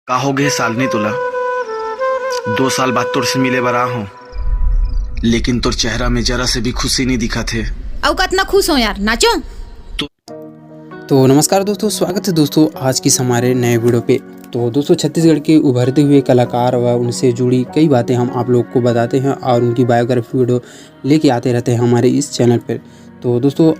का होगे सालनी तुला 2 साल बाद तोर से मिले बरा हूँ, लेकिन तोर चेहरा में जरा से भी खुशी नहीं दिखा थे। अब कितना खुश हो यार, नाचो। तो नमस्कार दोस्तों, स्वागत है दोस्तों आज की हमारे नए वीडियो पे। तो दोस्तों छत्तीसगढ़ के उभरते हुए कलाकार व उनसे जुड़ी कई बातें हम आप लोग को बताते हैं और उनकी बायोग्राफी वीडियो लेके आते रहते हैं हमारे इस चैनल पर। तो दोस्तों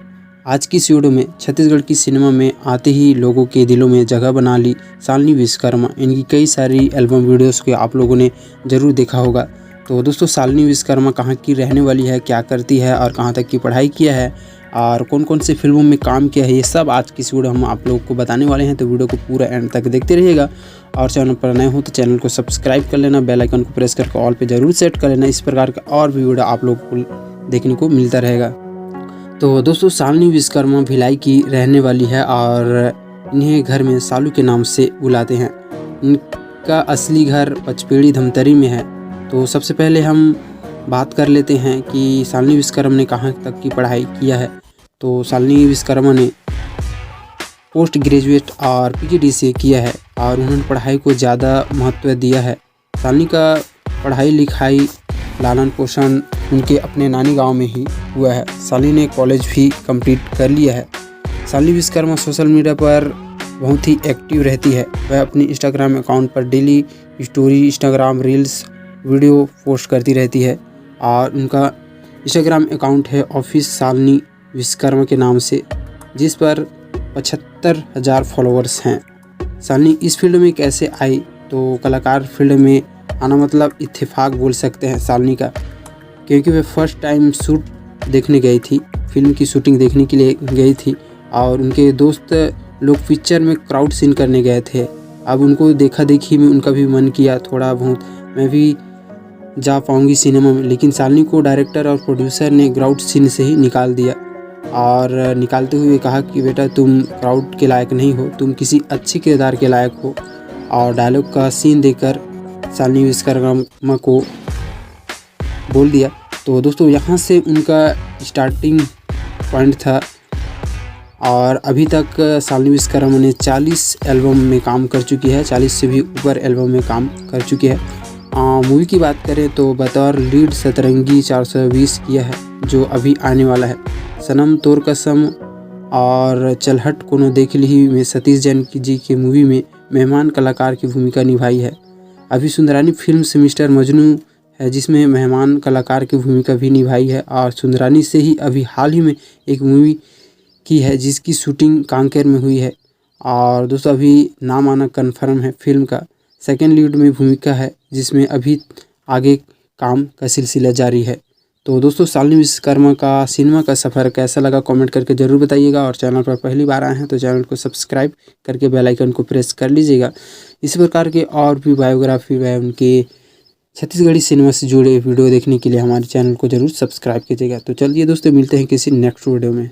आज की इस वीडियो में छत्तीसगढ़ की सिनेमा में आते ही लोगों के दिलों में जगह बना ली शालिनी विश्वकर्मा। इनकी कई सारी एल्बम वीडियोस को आप लोगों ने ज़रूर देखा होगा। तो दोस्तों शालिनी विश्वकर्मा कहाँ की रहने वाली है, क्या करती है और कहाँ तक की पढ़ाई किया है और कौन कौन सी फिल्मों में काम किया है, ये सब आज की इस वीडियो हम आप लोगों को बताने वाले हैं। तो वीडियो को पूरा एंड तक देखते रहिएगा और चैनल पर नए हो तो चैनल को सब्सक्राइब कर लेना, बेल आइकन को प्रेस करके ऑल पे ज़रूर सेट कर लेना। इस प्रकार का और भी वीडियो आप लोगों को देखने को मिलता रहेगा। तो दोस्तों शालिनी विश्वकर्मा भिलाई की रहने वाली है और इन्हें घर में सालू के नाम से बुलाते हैं। इनका असली घर पचपेड़ी धमतरी में है। तो सबसे पहले हम बात कर लेते हैं कि शालिनी विश्वकर्मा ने कहाँ तक की पढ़ाई किया है। तो शालिनी विश्वकर्मा ने पोस्ट ग्रेजुएट और PGDCA किया है और उन्होंने पढ़ाई को ज़्यादा महत्व दिया है। शालिनी का पढ़ाई लिखाई लालन पोषण उनके अपने नानी गांव में ही हुआ है। शालिनी ने कॉलेज भी कंप्लीट कर लिया है। शालिनी विश्वकर्मा सोशल मीडिया पर बहुत ही एक्टिव रहती है। वह अपनी इंस्टाग्राम अकाउंट पर daily story, Instagram reels, video post करती रहती है और उनका इंस्टाग्राम अकाउंट है ऑफिस शालिनी विश्वकर्मा के नाम से, जिस पर 75,000 फॉलोअर्स हैं। शालिनी इस फील्ड में कैसे आई, तो कलाकार फील्ड में आना मतलब इत्तेफाक बोल सकते हैं शालिनी का, क्योंकि वे फर्स्ट टाइम शूट देखने गई थी, फिल्म की शूटिंग देखने के लिए गई थी और उनके दोस्त लोग पिक्चर में क्राउड सीन करने गए थे। अब उनको देखा देखी में उनका भी मन किया थोड़ा बहुत मैं भी जा पाऊंगी सिनेमा में, लेकिन शालिनी को डायरेक्टर और प्रोड्यूसर ने क्राउड सीन से ही निकाल दिया और निकालते हुए कहा कि बेटा तुम क्राउड के लायक नहीं हो, तुम किसी अच्छे किरदार के लायक हो। और डायलॉग का सीन देकर शालिनी विश्वकर्मा को बोल दिया। तो दोस्तों यहाँ से उनका स्टार्टिंग पॉइंट था और अभी तक शालिनी विश्वकर्मा ने 40 एल्बम में काम कर चुकी है, 40 से भी ऊपर एल्बम में काम कर चुकी है। मूवी की बात करें तो बतौर लीड सतरंगी 420 किया है जो अभी आने वाला है। सनम तोर कसम और चलहट कोनो देख ली में सतीश जानकी जी की मूवी में मेहमान कलाकार की भूमिका निभाई है। अभी सुंदरानी फिल्म से मिस्टर मजनू है जिसमें मेहमान कलाकार की भूमिका भी निभाई है और सुंदरानी से ही अभी हाल ही में एक मूवी की है जिसकी शूटिंग कांकेर में हुई है। और दोस्तों अभी नाम आना कन्फर्म है फिल्म का, सेकेंड लीड में भूमिका है जिसमें अभी आगे काम का सिलसिला जारी है। तो दोस्तों शालिनी विश्वकर्मा का सिनेमा का सफ़र कैसा लगा कमेंट करके ज़रूर बताइएगा और चैनल पर पहली बार आए हैं तो चैनल को सब्सक्राइब करके बेल आइकन को प्रेस कर लीजिएगा। इसी प्रकार के और भी बायोग्राफी व उनके छत्तीसगढ़ी सिनेमा से जुड़े वीडियो देखने के लिए हमारे चैनल को ज़रूर सब्सक्राइब कीजिएगा। तो चलिए दोस्तों मिलते हैं किसी नेक्स्ट वीडियो में।